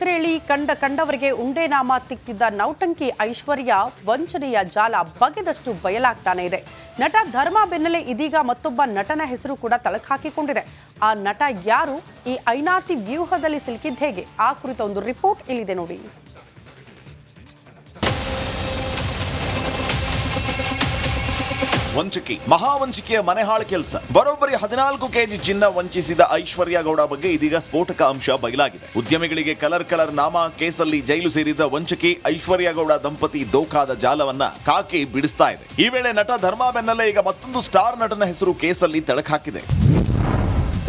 ಹೆಸರೇಳಿ ಕಂಡವರಿಗೆ ಉಂಡೆ ನಾಮ ತಿಕ್ತಿದ್ದ ನೌಟಂಕಿ ಐಶ್ವರ್ಯ ವಂಚನೆಯ ಜಾಲ ಬಗೆದಷ್ಟು ಬಯಲಾಗ್ತಾನೆ ಇದೆ. ನಟ ಧರ್ಮ ಬೆನ್ನಲ್ಲೇ ಇದೀಗ ಮತ್ತೊಬ್ಬ ನಟನ ಹೆಸರು ಕೂಡ ತಳಕಾಕಿಕೊಂಡಿದೆ. ಆ ನಟ ಯಾರು, ಈ ಐನಾತಿ ವ್ಯೂಹದಲ್ಲಿ ಸಿಲುಕಿದ್ದು ಹೇಗೆ, ಆ ಕುರಿತ ಒಂದು ರಿಪೋರ್ಟ್ ಇಲ್ಲಿದೆ ನೋಡಿ. ವಂಚಕಿ, ಮಹಾವಂಚಿಕೆಯ ಮನೆಹಾಳು ಕೆಲಸ. ಬರೋಬ್ಬರಿ 14 ಕೆಜಿ ಚಿನ್ನ ವಂಚಿಸಿದ ಐಶ್ವರ್ಯ ಗೌಡ ಬಗ್ಗೆ ಇದೀಗ ಸ್ಫೋಟಕ ಅಂಶ ಬಯಲಾಗಿದೆ. ಉದ್ಯಮಿಗಳಿಗೆ ಕಲರ್ ನಾಮ ಕೇಸಲ್ಲಿ ಜೈಲು ಸೇರಿದ ವಂಚಕಿ ಐಶ್ವರ್ಯ ಗೌಡ ದಂಪತಿ ದೋಖಾದ ಜಾಲವನ್ನ ಕಾಕಿ ಬಿಡಿಸ್ತಾ ಇದೆ. ಈ ವೇಳೆ ನಟ ಧರ್ಮ ಬೆನ್ನಲ್ಲೇ ಈಗ ಮತ್ತೊಂದು ಸ್ಟಾರ್ ನಟನ ಹೆಸರು ಕೇಸಲ್ಲಿ ತಳಕಾಕಿದೆ.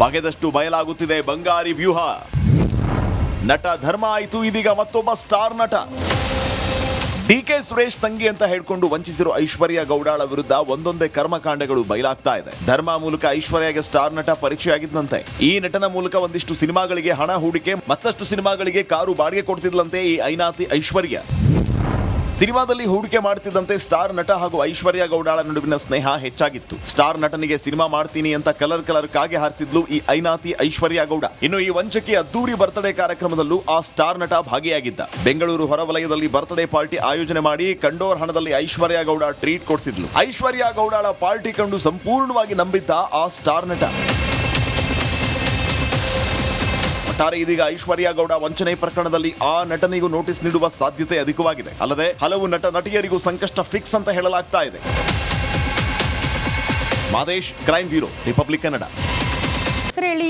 ಬಗೆದಷ್ಟು ಬಯಲಾಗುತ್ತಿದೆ ಬಂಗಾರಿ ವ್ಯೂಹ. ನಟ ಧರ್ಮ ಆಯಿತು, ಇದೀಗ ಮತ್ತೊಬ್ಬ ಸ್ಟಾರ್ ನಟ ಡಿಕೆ ಸುರೇಶ್ ತಂಗಿ ಅಂತ ಹೇಳ್ಕೊಂಡು ವಂಚಿಸಿರೋ ಐಶ್ವರ್ಯ ಗೌಡಾಳ ವಿರುದ್ಧ ಒಂದೊಂದೇ ಕರ್ಮಕಾಂಡಗಳು ಬಯಲಾಗ್ತಾ ಇದೆ. ಧರ್ಮ ಮೂಲಕ ಐಶ್ವರ್ಯಗೆ ಸ್ಟಾರ್ ನಟ ಪರಿಚಯ ಆಗಿದ್ದಂತೆ. ಈ ನಟನ ಮೂಲಕ ಒಂದಿಷ್ಟು ಸಿನಿಮಾಗಳಿಗೆ ಹಣ ಹೂಡಿಕೆ, ಮತ್ತಷ್ಟು ಸಿನಿಮಾಗಳಿಗೆ ಕಾರು ಬಾಡಿಗೆ ಕೊಡ್ತಿದ್ಲಂತೆ ಈ ಐನಾತಿ ಐಶ್ವರ್ಯ. ಸಿನಿಮಾದಲ್ಲಿ ಹೂಡಿಕೆ ಮಾಡ್ತಿದ್ದಂತೆ ಸ್ಟಾರ್ ನಟ ಹಾಗೂ ಐಶ್ವರ್ಯ ಗೌಡಾಳ ನಡುವಿನ ಸ್ನೇಹ ಹೆಚ್ಚಾಗಿತ್ತು. ಸ್ಟಾರ್ ನಟನಿಗೆ ಸಿನಿಮಾ ಮಾಡ್ತೀನಿ ಅಂತ ಕಲರ್ ಕಾಗೆ ಹಾರಿಸಿದ್ಲು ಈ ಐನಾತಿ ಐಶ್ವರ್ಯ ಗೌಡ. ಇನ್ನು ಈ ವಂಚಕಿ ಅದ್ದೂರಿ ಬರ್ತ್ಡೇ ಕಾರ್ಯಕ್ರಮದಲ್ಲೂ ಆ ಸ್ಟಾರ್ ನಟ ಭಾಗಿಯಾಗಿದ್ದ. ಬೆಂಗಳೂರು ಹೊರವಲಯದಲ್ಲಿ ಬರ್ತ್ಡೇ ಪಾರ್ಟಿ ಆಯೋಜನೆ ಮಾಡಿ ಕಂಡೋರ್ ಹಣದಲ್ಲಿ ಐಶ್ವರ್ಯ ಗೌಡ ಟ್ರೀಟ್ ಕೊಡಿಸಿದ್ಲು. ಐಶ್ವರ್ಯ ಗೌಡಾಳ ಪಾರ್ಟಿ ಕಂಡು ಸಂಪೂರ್ಣವಾಗಿ ನಂಬಿದ್ದ ಆ ಸ್ಟಾರ್ ನಟ. ಒಟ್ಟಾರೆ ಇದೀಗ ಐಶ್ವರ್ಯ ಗೌಡ ವಂಚನೆ ಪ್ರಕರಣದಲ್ಲಿ ಆ ನಟನಿಗೂ ನೋಟಿಸ್ ನೀಡುವ ಸಾಧ್ಯತೆ ಅಧಿಕವಾಗಿದೆ. ಅಲ್ಲದೆ ಹಲವು ನಟ ನಟಿಯರಿಗೂ ಸಂಕಷ್ಟ ಫಿಕ್ಸ್ ಅಂತ ಹೇಳಲಾಗ್ತಾ ಇದೆ. Madesh, crime bureau, republic Kannada. ಹೆಸರೇಳಿ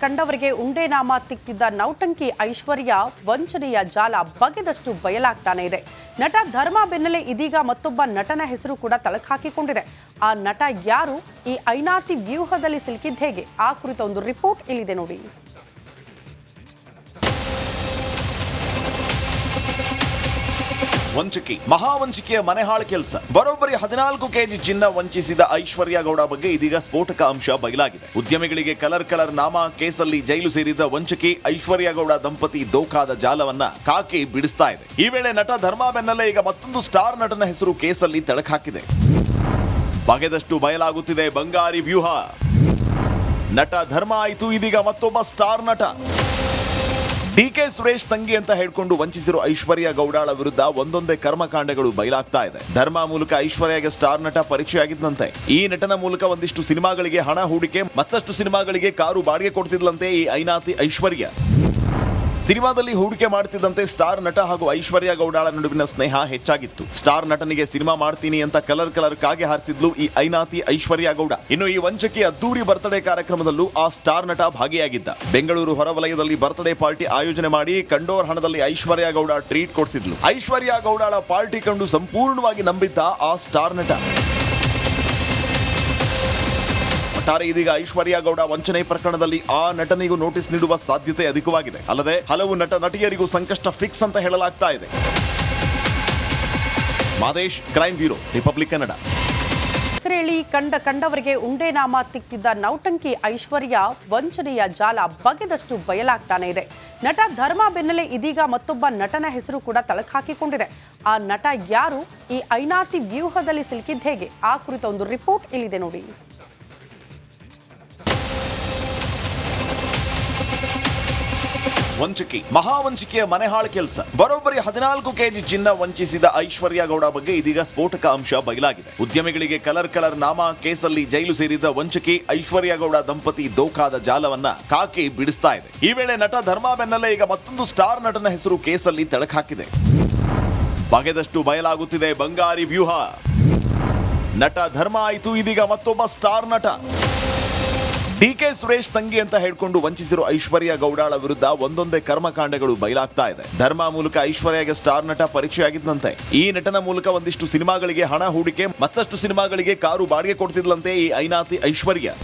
ಕಂಡವರಿಗೆ ಉಂಡೆ ನಾಮ ತಿಕ್ತಿದ್ದ ನೌಟಂಕಿ ಐಶ್ವರ್ಯ ವಂಚನೆಯ ಜಾಲ ಬಗೆದಷ್ಟು ಬಯಲಾಗ್ತಾನೆ ಇದೆ. ನಟ ಧರ್ಮ ಬೆನ್ನಲ್ಲೇ ಇದೀಗ ಮತ್ತೊಬ್ಬ ನಟನ ಹೆಸರು ಕೂಡ ತಳಕಾಕಿಕೊಂಡಿದೆ. ಆ ನಟ ಯಾರು, ಈ ಐನಾತಿ ವ್ಯೂಹದಲ್ಲಿ ಸಿಲುಕಿದ್ದು ಹೇಗೆ, ಆ ಕುರಿತ ಒಂದು ರಿಪೋರ್ಟ್ ಇಲ್ಲಿದೆ ನೋಡಿ. ವಂಚಕಿ, ಮಹಾವಂಚಿಕೆಯ ಮನೆಹಾಳು ಕೆಲಸ. ಬರೋಬ್ಬರಿ 14 ಕೆಜಿ ಚಿನ್ನ ವಂಚಿಸಿದ ಐಶ್ವರ್ಯ ಗೌಡ ಬಗ್ಗೆ ಇದೀಗ ಸ್ಫೋಟಕ ಅಂಶ ಬಯಲಾಗಿದೆ. ಉದ್ಯಮಿಗಳಿಗೆ ಕಲರ್ ನಾಮ ಕೇಸಲ್ಲಿ ಜೈಲು ಸೇರಿದ ವಂಚಕಿ ಐಶ್ವರ್ಯ ಗೌಡ ದಂಪತಿ ದೋಖಾದ ಜಾಲವನ್ನ ಕಾಕಿ ಬಿಡಿಸ್ತಾ ಇದೆ. ಈ ವೇಳೆ ನಟ ಧರ್ಮ ಬೆನ್ನಲ್ಲೇ ಈಗ ಮತ್ತೊಂದು ಸ್ಟಾರ್ ನಟನ ಹೆಸರು ಕೇಸಲ್ಲಿ ತಳಕಾಕಿದೆ. ಬಗೆದಷ್ಟು ಬಯಲಾಗುತ್ತಿದೆ ಬಂಗಾರಿ ವ್ಯೂಹ. ನಟ ಧರ್ಮ ಆಯಿತು, ಇದೀಗ ಮತ್ತೊಬ್ಬ ಸ್ಟಾರ್ ನಟ ಡಿಕೆ ಸುರೇಶ್ ತಂಗಿ ಅಂತ ಹೇಳ್ಕೊಂಡು ವಂಚಿಸಿರೋ ಐಶ್ವರ್ಯ ಗೌಡಾಳ ವಿರುದ್ಧ ಒಂದೊಂದೇ ಕರ್ಮಕಾಂಡಗಳು ಬಯಲಾಗ್ತಾ ಇದೆ. ಧರ್ಮ ಮೂಲಕ ಐಶ್ವರ್ಯಗೆ ಸ್ಟಾರ್ ನಟ ಪರಿಚಯ ಆಗಿದ್ದಂತೆ. ಈ ನಟನ ಮೂಲಕ ಒಂದಿಷ್ಟು ಸಿನಿಮಾಗಳಿಗೆ ಹಣ ಹೂಡಿಕೆ, ಮತ್ತಷ್ಟು ಸಿನಿಮಾಗಳಿಗೆ ಕಾರು ಬಾಡಿಗೆ ಕೊಡ್ತಿದ್ಲಂತೆ ಈ ಐನಾತಿ ಐಶ್ವರ್ಯ. ಸಿನಿಮಾದಲ್ಲಿ ಹೂಡಿಕೆ ಮಾಡ್ತಿದ್ದಂತೆ ಸ್ಟಾರ್ ನಟ ಹಾಗೂ ಐಶ್ವರ್ಯ ಗೌಡಾಳ ನಡುವಿನ ಸ್ನೇಹ ಹೆಚ್ಚಾಗಿತ್ತು. ಸ್ಟಾರ್ ನಟನಿಗೆ ಸಿನಿಮಾ ಮಾಡ್ತೀನಿ ಅಂತ ಕಲರ್ ಕಾಗೆ ಹಾರಿಸಿದ್ಲು ಈ ಐನಾತಿ ಐಶ್ವರ್ಯ ಗೌಡ. ಇನ್ನು ಈ ವಂಚಕಿ ಅದ್ದೂರಿ ಬರ್ತ್ಡೇ ಕಾರ್ಯಕ್ರಮದಲ್ಲೂ ಆ ಸ್ಟಾರ್ ನಟ ಭಾಗಿಯಾಗಿದ್ದ. ಬೆಂಗಳೂರು ಹೊರವಲಯದಲ್ಲಿ ಬರ್ತ್ಡೇ ಪಾರ್ಟಿ ಆಯೋಜನೆ ಮಾಡಿ ಕಂಡೋರ್ ಹಣದಲ್ಲಿ ಐಶ್ವರ್ಯ ಗೌಡ ಟ್ರೀಟ್ ಕೊಡಿಸಿದ್ಲು. ಐಶ್ವರ್ಯ ಗೌಡಾಳ ಪಾರ್ಟಿ ಕಂಡು ಸಂಪೂರ್ಣವಾಗಿ ನಂಬಿದ್ದ ಆ ಸ್ಟಾರ್ ನಟ. ಒಟ್ಟಾರೆ ಇದೀಗ ಐಶ್ವರ್ಯ ಗೌಡ ವಂಚನೆ ಪ್ರಕರಣದಲ್ಲಿ ಆ ನಟನಿಗೂ ನೋಟಿಸ್ ನೀಡುವ ಸಾಧ್ಯತೆ ಅಧಿಕವಾಗಿದೆ. ಅಲ್ಲದೆ ಹಲವು ನಟ ನಟಿಯರಿಗೂ ಸಂಕಷ್ಟ ಫಿಕ್ಸ್ ಅಂತ ಹೇಳಲಾಗ್ತಾ ಇದೆ. Madesh, crime bureau, republic Kannada. ಹೆಸರೇಳಿ ಕಂಡವರಿಗೆ ಉಂಡೆ ನಾಮ ತಿಕ್ತಿದ್ದ ನೌಟಂಕಿ ಐಶ್ವರ್ಯ ವಂಚನೆಯ ಜಾಲ ಬಗೆದಷ್ಟು ಬಯಲಾಗ್ತಾನೆ ಇದೆ. ನಟ ಧರ್ಮ ಬೆನ್ನಲ್ಲೇ ಇದೀಗ ಮತ್ತೊಬ್ಬ ನಟನ ಹೆಸರು ಕೂಡ ತಳಕಾಕಿಕೊಂಡಿದೆ. ಆ ನಟ ಯಾರು, ಈ ಐನಾತಿ ವ್ಯೂಹದಲ್ಲಿ ಸಿಲುಕಿದ್ದು ಹೇಗೆ, ಆ ಕುರಿತ ಒಂದು ರಿಪೋರ್ಟ್ ಇಲ್ಲಿದೆ ನೋಡಿ. ವಂಚಕಿ, ಮಹಾವಂಚಿಕೆಯ ಮನೆಹಾಳು ಕೆಲಸ. ಬರೋಬ್ಬರಿ 14 ಕೆಜಿ ಚಿನ್ನ ವಂಚಿಸಿದ ಐಶ್ವರ್ಯ ಗೌಡ ಬಗ್ಗೆ ಇದೀಗ ಸ್ಫೋಟಕ ಅಂಶ ಬಯಲಾಗಿದೆ. ಉದ್ಯಮಿಗಳಿಗೆ ಕಲರ್ ನಾಮ ಕೇಸಲ್ಲಿ ಜೈಲು ಸೇರಿದ ವಂಚಕಿ ಐಶ್ವರ್ಯ ಗೌಡ ದಂಪತಿ ದೋಖಾದ ಜಾಲವನ್ನ ಕಾಕಿ ಬಿಡಿಸ್ತಾ ಇದೆ. ಈ ವೇಳೆ ನಟ ಧರ್ಮ ಬೆನ್ನಲ್ಲೇ ಈಗ ಮತ್ತೊಂದು ಸ್ಟಾರ್ ನಟನ ಹೆಸರು ಕೇಸಲ್ಲಿ ತಳಕಾಕಿದೆ. ಬಗೆದಷ್ಟು ಬಯಲಾಗುತ್ತಿದೆ ಬಂಗಾರಿ ವ್ಯೂಹ. ನಟ ಧರ್ಮ ಆಯಿತು, ಇದೀಗ ಮತ್ತೊಬ್ಬ ಸ್ಟಾರ್ ನಟ ಡಿಕೆ ಸುರೇಶ್ ತಂಗಿ ಅಂತ ಹೇಳ್ಕೊಂಡು ವಂಚಿಸಿರೋ ಐಶ್ವರ್ಯ ಗೌಡಾಳ ವಿರುದ್ಧ ಒಂದೊಂದೇ ಕರ್ಮಕಾಂಡಗಳು ಬಯಲಾಗ್ತಾ ಇದೆ. ಧರ್ಮ ಮೂಲಕ ಐಶ್ವರ್ಯಗೆ ಸ್ಟಾರ್ ನಟ ಪರಿಚಯ ಆಗಿದ್ದಂತೆ. ಈ ನಟನ ಮೂಲಕ ಒಂದಿಷ್ಟು ಸಿನಿಮಾಗಳಿಗೆ ಹಣ ಹೂಡಿಕೆ, ಮತ್ತಷ್ಟು ಸಿನಿಮಾಗಳಿಗೆ ಕಾರು ಬಾಡಿಗೆ ಕೊಡ್ತಿದ್ಲಂತೆ ಈ ಐನಾತಿ ಐಶ್ವರ್ಯ.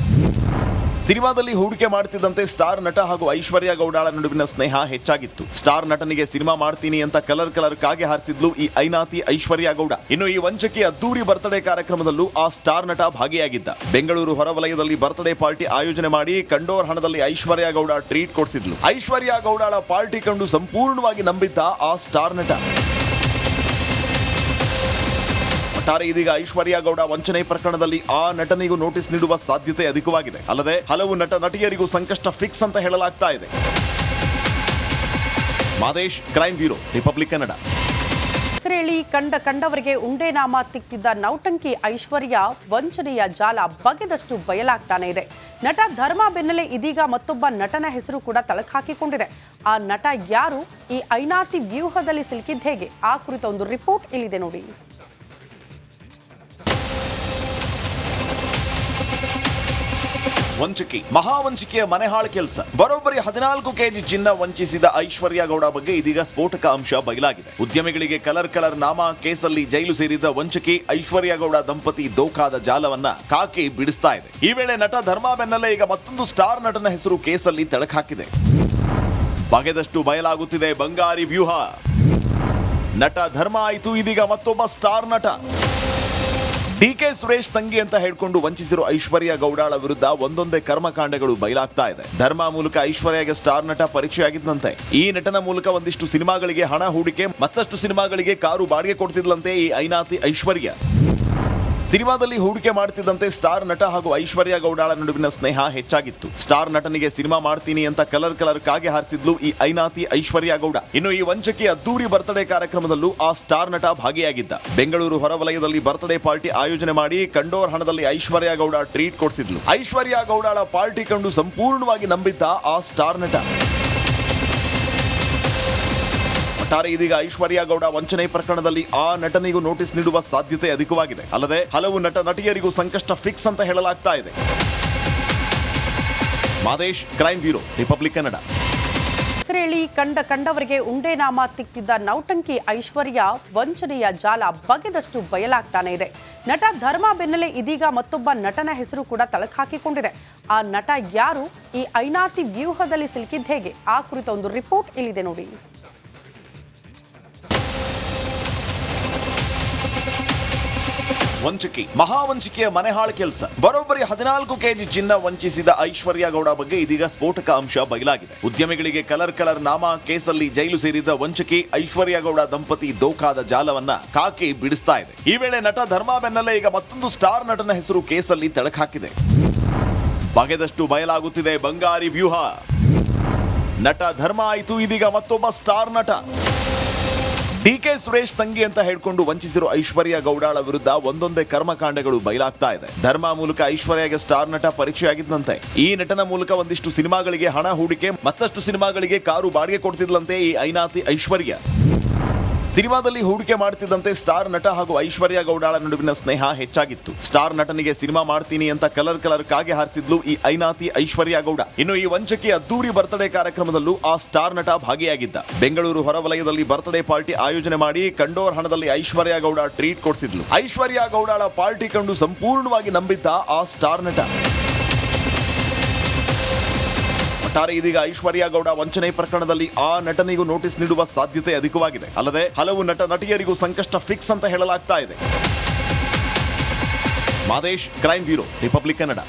ಸಿನಿಮಾದಲ್ಲಿ ಹೂಡಿಕೆ ಮಾಡ್ತಿದ್ದಂತೆ ಸ್ಟಾರ್ ನಟ ಹಾಗೂ ಐಶ್ವರ್ಯ ಗೌಡಾಳ ನಡುವಿನ ಸ್ನೇಹ ಹೆಚ್ಚಾಗಿತ್ತು. ಸ್ಟಾರ್ ನಟನಿಗೆ ಸಿನಿಮಾ ಮಾಡ್ತೀನಿ ಅಂತ ಕಲರ್ ಕಾಗೆ ಹಾರಿಸಿದ್ಲು ಈ ಐನಾತಿ ಐಶ್ವರ್ಯ ಗೌಡ. ಇನ್ನು ಈ ವಂಚಕಿ ಅದ್ದೂರಿ ಬರ್ತ್ಡೇ ಕಾರ್ಯಕ್ರಮದಲ್ಲೂ ಆ ಸ್ಟಾರ್ ನಟ ಭಾಗಿಯಾಗಿದ್ದ. ಬೆಂಗಳೂರು ಹೊರವಲಯದಲ್ಲಿ ಬರ್ತ್ಡೇ ಪಾರ್ಟಿ ಆಯೋಜನೆ ಮಾಡಿ ಕಂಡೋರ್ ಹಣದಲ್ಲಿ ಐಶ್ವರ್ಯ ಗೌಡ ಟ್ರೀಟ್ ಕೊಡಿಸಿದ್ಲು. ಐಶ್ವರ್ಯ ಗೌಡಾಳ ಪಾರ್ಟಿ ಕಂಡು ಸಂಪೂರ್ಣವಾಗಿ ನಂಬಿದ್ದ ಆ ಸ್ಟಾರ್ ನಟ. ಒಟ್ಟಾರೆ ಇದೀಗ ಐಶ್ವರ್ಯ ಗೌಡ ವಂಚನೆ ಪ್ರಕರಣದಲ್ಲಿ ಆ ನಟನಿಗೂ ನೋಟಿಸ್ ನೀಡುವ ಸಾಧ್ಯತೆ ಅಧಿಕವಾಗಿದೆ. ಅಲ್ಲದೆ ಹಲವು ನಟ ನಟಿಯರಿಗೂ ಸಂಕಷ್ಟ ಫಿಕ್ಸ್ ಅಂತ ಹೇಳಲಾಗ್ತಾ ಇದೆ. Madesh, crime bureau, republic Kannada. ಹೆಸರೇಳಿ ಕಂಡವರಿಗೆ ಉಂಡೆ ನಾಮ ತಿಕ್ತಿದ್ದ ನೌಟಂಕಿ ಐಶ್ವರ್ಯ ವಂಚನೆಯ ಜಾಲ ಬಗೆದಷ್ಟು ಬಯಲಾಗ್ತಾನೆ ಇದೆ. ನಟ ಧರ್ಮ ಬೆನ್ನಲ್ಲೇ ಇದೀಗ ಮತ್ತೊಬ್ಬ ನಟನ ಹೆಸರು ಕೂಡ ತಳಕು ಹಾಕಿಕೊಂಡಿದೆ. ಆ ನಟ ಯಾರು, ಈ ಐನಾತಿ ವ್ಯೂಹದಲ್ಲಿ ಸಿಲುಕಿದ್ದು ಹೇಗೆ, ಆ ಕುರಿತ ಒಂದು ರಿಪೋರ್ಟ್ ಇಲ್ಲಿದೆ ನೋಡಿ. ವಂಚಕಿ, ಮಹಾವಂಚಿಕೆಯ ಮನೆಹಾಳು ಕೆಲಸ. ಬರೋಬ್ಬರಿ 14 ಕೆಜಿ ಚಿನ್ನ ವಂಚಿಸಿದ ಐಶ್ವರ್ಯ ಗೌಡ ಬಗ್ಗೆ ಇದೀಗ ಸ್ಫೋಟಕ ಅಂಶ ಬಯಲಾಗಿದೆ. ಉದ್ಯಮಿಗಳಿಗೆ ಕಲರ್ ನಾಮ ಕೇಸಲ್ಲಿ ಜೈಲು ಸೇರಿದ ವಂಚಕಿ ಐಶ್ವರ್ಯ ಗೌಡ ದಂಪತಿ ದೋಖಾದ ಜಾಲವನ್ನ ಕಾಕಿ ಬಿಡಿಸ್ತಾ ಇದೆ. ಈ ವೇಳೆ ನಟ ಧರ್ಮ ಬೆನ್ನಲ್ಲೇ ಈಗ ಮತ್ತೊಂದು ಸ್ಟಾರ್ ನಟನ ಹೆಸರು ಕೇಸಲ್ಲಿ ತಳಕು ಹಾಕಿದೆ. ಬಗೆದಷ್ಟು ಬಯಲಾಗುತ್ತಿದೆ ಬಂಗಾರಿ ವ್ಯೂಹ. ನಟ ಧರ್ಮ ಆಯಿತು, ಇದೀಗ ಮತ್ತೊಬ್ಬ ಸ್ಟಾರ್ ನಟ. ಡಿಕೆ ಸುರೇಶ್ ತಂಗಿ ಅಂತ ಹೇಳ್ಕೊಂಡು ವಂಚಿಸಿರೋ ಐಶ್ವರ್ಯ ಗೌಡಾಳ ವಿರುದ್ಧ ಒಂದೊಂದೇ ಕರ್ಮಕಾಂಡಗಳು ಬಯಲಾಗ್ತಾ ಇದೆ. ಧರ್ಮ ಮೂಲಕ ಐಶ್ವರ್ಯಗೆ ಸ್ಟಾರ್ ನಟ ಪರಿಚಯ ಆಗಿದ್ದಂತೆ. ಈ ನಟನ ಮೂಲಕ ಒಂದಿಷ್ಟು ಸಿನಿಮಾಗಳಿಗೆ ಹಣ ಹೂಡಿಕೆ, ಮತ್ತಷ್ಟು ಸಿನಿಮಾಗಳಿಗೆ ಕಾರು ಬಾಡಿಗೆ ಕೊಡ್ತಿದ್ಲಂತೆ ಈ ಐನಾತಿ ಐಶ್ವರ್ಯ. ಸಿನಿಮಾದಲ್ಲಿ ಹೂಡಿಕೆ ಮಾಡ್ತಿದ್ದಂತೆ ಸ್ಟಾರ್ ನಟ ಹಾಗೂ ಐಶ್ವರ್ಯ ಗೌಡಾಳ ನಡುವಿನ ಸ್ನೇಹ ಹೆಚ್ಚಾಗಿತ್ತು. ಸ್ಟಾರ್ ನಟನಿಗೆ ಸಿನಿಮಾ ಮಾಡ್ತೀನಿ ಅಂತ ಕಲರ್ ಕಾಗೆ ಹಾರಿಸಿದ್ಲು ಈ ಐನಾತಿ ಐಶ್ವರ್ಯ ಗೌಡ. ಇನ್ನು ಈ ವಂಚಕಿ ಅದ್ದೂರಿ ಬರ್ತ್ಡೇ ಕಾರ್ಯಕ್ರಮದಲ್ಲೂ ಆ ಸ್ಟಾರ್ ನಟ ಭಾಗಿಯಾಗಿದ್ದ. ಬೆಂಗಳೂರು ಹೊರವಲಯದಲ್ಲಿ ಬರ್ತ್ಡೇ ಪಾರ್ಟಿ ಆಯೋಜನೆ ಮಾಡಿ ಕಂಡೋರ್ ಹಣದಲ್ಲಿ ಐಶ್ವರ್ಯ ಗೌಡ ಟ್ರೀಟ್ ಕೊಡಿಸಿದ್ಲು. ಐಶ್ವರ್ಯ ಗೌಡಾಳ ಪಾರ್ಟಿ ಕಂಡು ಸಂಪೂರ್ಣವಾಗಿ ನಂಬಿದ್ದ ಆ ಸ್ಟಾರ್ ನಟ. ಒಟ್ಟಾರೆ ಇದೀಗ ಐಶ್ವರ್ಯ ಗೌಡ ವಂಚನೆ ಪ್ರಕರಣದಲ್ಲಿ ಆ ನಟನಿಗೂ ನೋಟಿಸ್ ನೀಡುವ ಸಾಧ್ಯತೆ ಅಧಿಕವಾಗಿದೆ. ಅಲ್ಲದೆ ಹಲವು ನಟ ನಟಿಯರಿಗೂ ಸಂಕಷ್ಟ ಫಿಕ್ಸ್ ಅಂತ ಹೇಳಲಾಗ್ತಾ ಇದೆ. Madesh, crime bureau, republic Kannada. ಹೆಸರೇಳಿ ಕಂಡವರಿಗೆ ಉಂಡೆ ನಾಮ ತಿಕ್ತಿದ್ದ ನೌಟಂಕಿ ಐಶ್ವರ್ಯ ವಂಚನೆಯ ಜಾಲ ಬಗೆದಷ್ಟು ಬಯಲಾಗ್ತಾನೆ ಇದೆ. ನಟ ಧರ್ಮ ಬೆನ್ನಲ್ಲೇ ಇದೀಗ ಮತ್ತೊಬ್ಬ ನಟನ ಹೆಸರು ಕೂಡ ತಳಕು ಹಾಕಿಕೊಂಡಿದೆ. ಆ ನಟ ಯಾರು, ಈ ಐನಾತಿ ವ್ಯೂಹದಲ್ಲಿ ಸಿಲುಕಿದ್ದು ಹೇಗೆ, ಆ ಕುರಿತ ಒಂದು ರಿಪೋರ್ಟ್ ಇಲ್ಲಿದೆ ನೋಡಿ. ವಂಚಕಿ, ಮಹಾವಂಚಿಕೆಯ ಮನೆಹಾಳು ಕೆಲಸ. ಬರೋಬ್ಬರಿ 14 ಕೆಜಿ ಚಿನ್ನ ವಂಚಿಸಿದ ಐಶ್ವರ್ಯ ಗೌಡ ಬಗ್ಗೆ ಇದೀಗ ಸ್ಫೋಟಕ ಅಂಶ ಬಯಲಾಗಿದೆ. ಉದ್ಯಮಿಗಳಿಗೆ ಕಲರ್ ನಾಮ ಕೇಸಲ್ಲಿ ಜೈಲು ಸೇರಿದ ವಂಚಕಿ ಐಶ್ವರ್ಯ ಗೌಡ ದಂಪತಿ ದೋಖಾದ ಜಾಲವನ್ನ ಕಾಕಿ ಬಿಡಿಸ್ತಾ ಇದೆ. ಈ ವೇಳೆ ನಟ ಧರ್ಮ ಬೆನ್ನಲ್ಲೇ ಈಗ ಮತ್ತೊಂದು ಸ್ಟಾರ್ ನಟನ ಹೆಸರು ಕೇಸಲ್ಲಿ ತಳಕು ಹಾಕಿದೆ. ಬಗೆದಷ್ಟು ಬಯಲಾಗುತ್ತಿದೆ ಬಂಗಾರಿ ವ್ಯೂಹ. ನಟ ಧರ್ಮ ಆಯಿತು, ಇದೀಗ ಮತ್ತೊಬ್ಬ ಸ್ಟಾರ್ ನಟ. ಡಿಕೆ ಸುರೇಶ್ ತಂಗಿ ಅಂತ ಹೇಳ್ಕೊಂಡು ವಂಚಿಸಿರೋ ಐಶ್ವರ್ಯ ಗೌಡಾಳ ವಿರುದ್ಧ ಒಂದೊಂದೇ ಕರ್ಮಕಾಂಡಗಳು ಬಯಲಾಗ್ತಾ ಇದೆ. ಧರ್ಮ ಮೂಲಕ ಐಶ್ವರ್ಯಗೆ ಸ್ಟಾರ್ ನಟ ಪರಿಚಯ ಆಗಿದ್ದಂತೆ. ಈ ನಟನ ಮೂಲಕ ಒಂದಿಷ್ಟು ಸಿನಿಮಾಗಳಿಗೆ ಹಣ ಹೂಡಿಕೆ, ಮತ್ತಷ್ಟು ಸಿನಿಮಾಗಳಿಗೆ ಕಾರು ಬಾಡಿಗೆ ಕೊಡ್ತಿದ್ಲಂತೆ ಈ ಐನಾತಿ ಐಶ್ವರ್ಯ. ಸಿನಿಮಾದಲ್ಲಿ ಹೂಡಿಕೆ ಮಾಡ್ತಿದ್ದಂತೆ ಸ್ಟಾರ್ ನಟ ಹಾಗೂ ಐಶ್ವರ್ಯ ಗೌಡಾಳ ನಡುವಿನ ಸ್ನೇಹ ಹೆಚ್ಚಾಗಿತ್ತು. ಸ್ಟಾರ್ ನಟನಿಗೆ ಸಿನಿಮಾ ಮಾಡ್ತೀನಿ ಅಂತ ಕಲರ್ ಕಾಗೆ ಹಾರಿಸಿದ್ಲು ಈ ಐನಾತಿ ಐಶ್ವರ್ಯ ಗೌಡ. ಇನ್ನು ಈ ವಂಚಕಿ ಅದ್ದೂರಿ ಬರ್ತ್ಡೇ ಕಾರ್ಯಕ್ರಮದಲ್ಲೂ ಆ ಸ್ಟಾರ್ ನಟ ಭಾಗಿಯಾಗಿದ್ದ. ಬೆಂಗಳೂರು ಹೊರವಲಯದಲ್ಲಿ ಬರ್ತ್ಡೇ ಪಾರ್ಟಿ ಆಯೋಜನೆ ಮಾಡಿ ಕಂಡೋರ್ ಹಣದಲ್ಲಿ ಐಶ್ವರ್ಯ ಗೌಡ ಟ್ರೀಟ್ ಕೊಡಿಸಿದ್ಲು. ಐಶ್ವರ್ಯ ಗೌಡಾಳ ಪಾರ್ಟಿ ಕಂಡು ಸಂಪೂರ್ಣವಾಗಿ ನಂಬಿದ್ದ ಆ ಸ್ಟಾರ್ ನಟ. ಒಟ್ಟಾರೆ ಇದೀಗ ಐಶ್ವರ್ಯ ಗೌಡ ವಂಚನೆ ಪ್ರಕರಣದಲ್ಲಿ ಆ ನಟನಿಗೂ ನೋಟಿಸ್ ನೀಡುವ ಸಾಧ್ಯತೆ ಅಧಿಕವಾಗಿದೆ. ಅಲ್ಲದೆ ಹಲವು ನಟ ನಟಿಯರಿಗೂ ಸಂಕಷ್ಟ ಫಿಕ್ಸ್ ಅಂತ ಹೇಳಲಾಗ್ತಾ ಇದೆ. Madesh, crime bureau, republic Kannada.